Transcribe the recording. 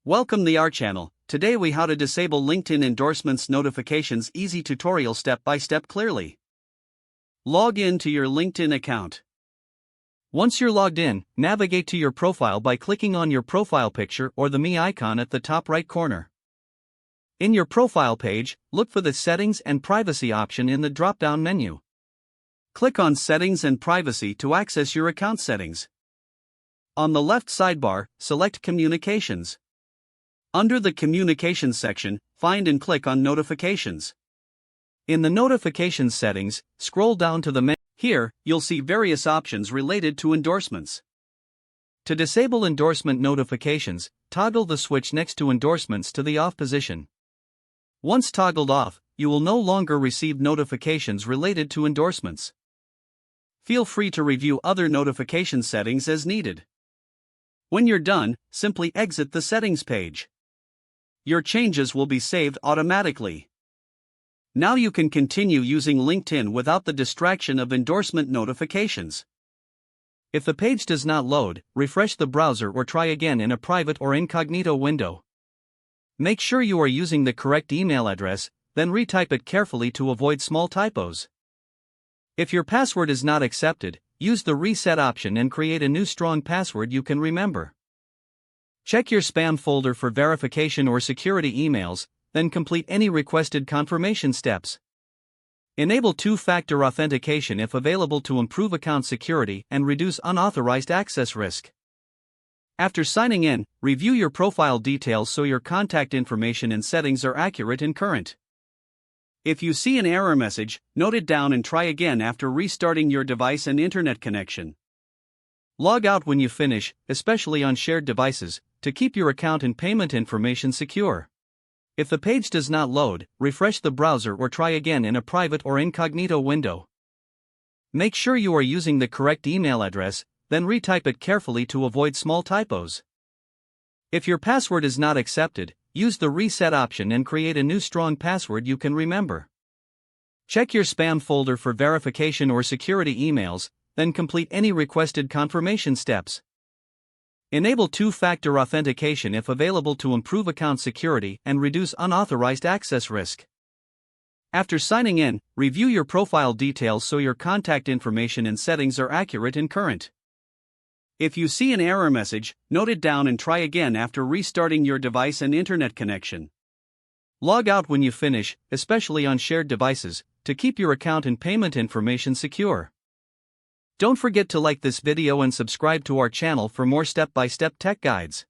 Welcome to our channel. Today we how to disable LinkedIn endorsements notifications easy tutorial step by step clearly. Log in to your LinkedIn account. Once you're logged in, navigate to your profile by clicking on your profile picture or the me icon at the top right corner. In your profile page, look for the Settings and Privacy option in the drop-down menu. Click on Settings and Privacy to access your account settings. On the left sidebar, select Communications. Under the Communications section, find and click on Notifications. In the Notifications settings, scroll down to the menu. Here, you'll see various options related to endorsements. To disable endorsement notifications, toggle the switch next to endorsements to the off position. Once toggled off, you will no longer receive notifications related to endorsements. Feel free to review other notification settings as needed. When you're done, simply exit the settings page. Your changes will be saved automatically. Now you can continue using LinkedIn without the distraction of endorsement notifications. If the page does not load, refresh the browser or try again in a private or incognito window. Make sure you are using the correct email address, then retype it carefully to avoid small typos. If your password is not accepted, use the reset option and create a new strong password you can remember. Check your spam folder for verification or security emails, then complete any requested confirmation steps. Enable two-factor authentication if available to improve account security and reduce unauthorized access risk. After signing in, review your profile details so your contact information and settings are accurate and current. If you see an error message, note it down and try again after restarting your device and internet connection. Log out when you finish, especially on shared devices, to keep your account and payment information secure. If the page does not load, refresh the browser or try again in a private or incognito window. Make sure you are using the correct email address, then retype it carefully to avoid small typos. If your password is not accepted, use the reset option and create a new strong password you can remember. Check your spam folder for verification or security emails, then complete any requested confirmation steps. Enable two-factor authentication if available to improve account security and reduce unauthorized access risk. After signing in, review your profile details so your contact information and settings are accurate and current. If you see an error message, note it down and try again after restarting your device and internet connection. Log out when you finish, especially on shared devices, to keep your account and payment information secure. Don't forget to like this video and subscribe to our channel for more step-by-step tech guides.